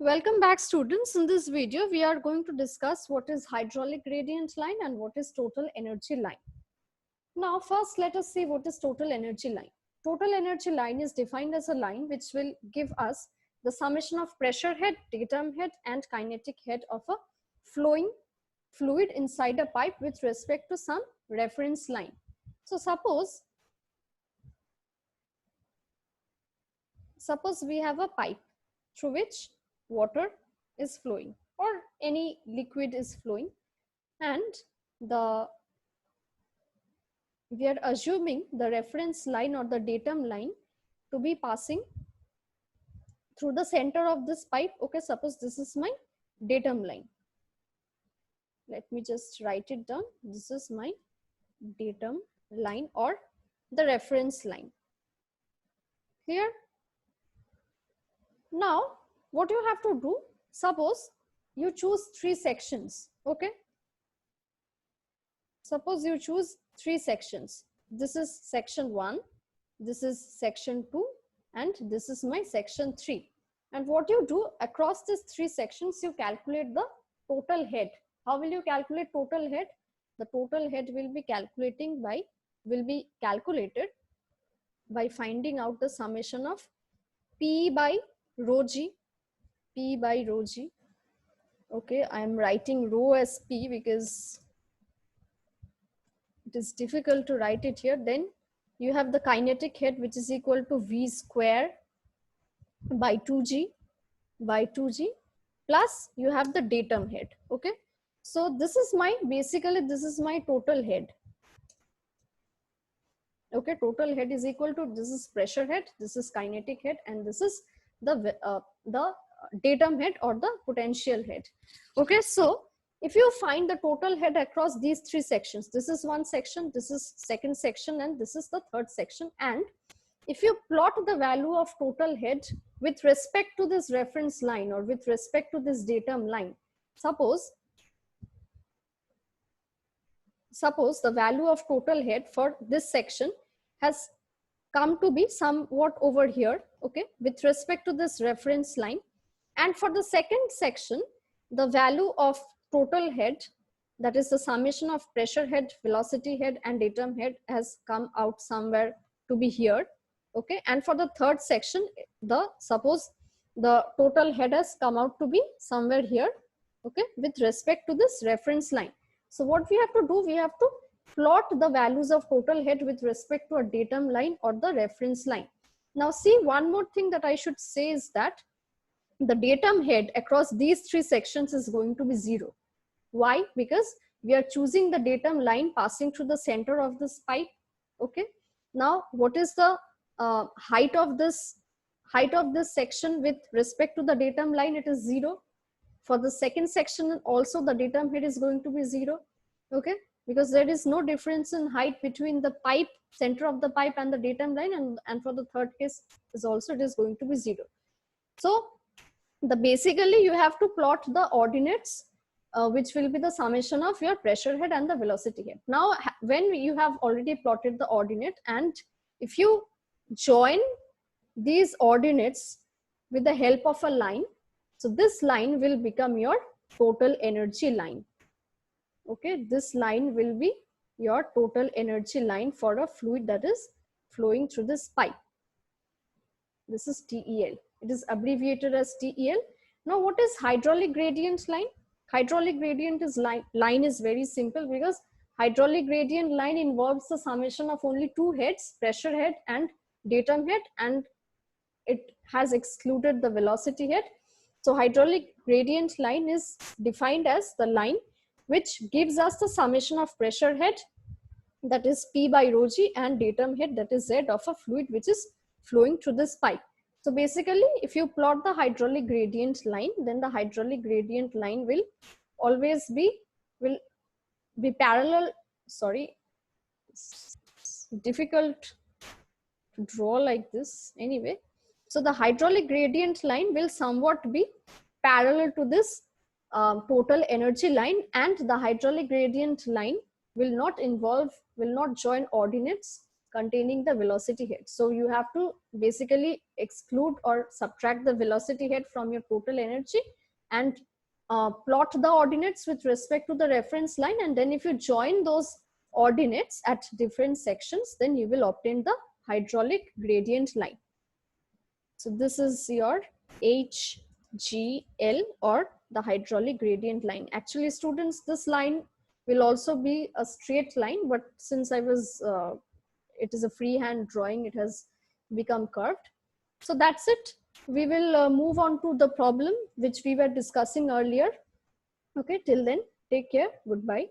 Welcome back, students. In this video, we are going to discuss what is hydraulic gradient line and what is total energy line. Now, first, let us see what is total energy line. Total energy line is defined as a line which will give us the summation of pressure head, datum head, and kinetic head of a flowing fluid inside a pipe with respect to some reference line. So, suppose we have a pipe through which water is flowing or any liquid is flowing, and we are assuming the reference line or the datum line to be passing through the center of this pipe. Okay, suppose this is my datum line. Let me just write it down. This is my datum line or the reference line. Clear? Now, what you have to do, suppose you choose 3 sections. Okay, suppose you choose 3 sections. This is section 1, this is section 2, and this is my section 3. And what you do, across these 3 sections, you calculate the total head. How will you calculate total head? The total head will be calculated by finding out the summation of P by rho G. P by rho G. Okay, I am writing rho as P because it is difficult to write it here. Then you have the kinetic head, which is equal to V square by 2G plus you have the datum head. Okay, so this is my total head. Okay, total head is equal to, this is pressure head, this is kinetic head, and this is the datum head or the potential head. Okay, so if you find the total head across these 3 sections, this is one section, this is second section, and this is the third section, and if you plot the value of total head with respect to this reference line or with respect to this datum line, suppose the value of total head for this section has come to be somewhat over here, okay, with respect to this reference line. And for the second section, the value of total head, that is the summation of pressure head, velocity head, and datum head, has come out somewhere to be here. Okay, and for the third section, suppose the total head has come out to be somewhere here, okay, with respect to this reference line. So what we have to do, we have to plot the values of total head with respect to a datum line or the reference line. Now see, one more thing that I should say is that the datum head across these 3 sections is going to be 0. Why? Because we are choosing the datum line passing through the center of this pipe. Okay, now what is the height of this section with respect to the datum line? It is 0. For the second section also, the datum head is going to be 0. Okay, because there is no difference in height between the pipe, center of the pipe, and the datum line, and for the third case is also, it is going to be 0. So basically you have to plot the ordinates, which will be the summation of your pressure head and the velocity head. Now when you have already plotted the ordinate, and if you join these ordinates with the help of a line, so this line will become your total energy line. Okay, this line will be your total energy line for a fluid that is flowing through this pipe. This is TEL. It is abbreviated as TEL. Now what is hydraulic gradient line? Hydraulic gradient line is very simple, because hydraulic gradient line involves the summation of only 2 heads, pressure head and datum head, and it has excluded the velocity head. So hydraulic gradient line is defined as the line which gives us the summation of pressure head, that is P by rho G, and datum head, that is Z, of a fluid which is flowing through this pipe. So basically, if you plot the hydraulic gradient line, then the hydraulic gradient line will always be parallel. Sorry, it's difficult to draw like this. Anyway, so the hydraulic gradient line will somewhat be parallel to this total energy line, and the hydraulic gradient line will not join ordinates containing the velocity head. So you have to basically exclude or subtract the velocity head from your total energy and plot the ordinates with respect to the reference line. And then if you join those ordinates at different sections, then you will obtain the hydraulic gradient line. So this is your HGL, or the hydraulic gradient line. Actually, students, this line will also be a straight line, but since it is a freehand drawing, it has become curved. So that's it. We will move on to the problem which we were discussing earlier. Okay, till then, take care. Goodbye.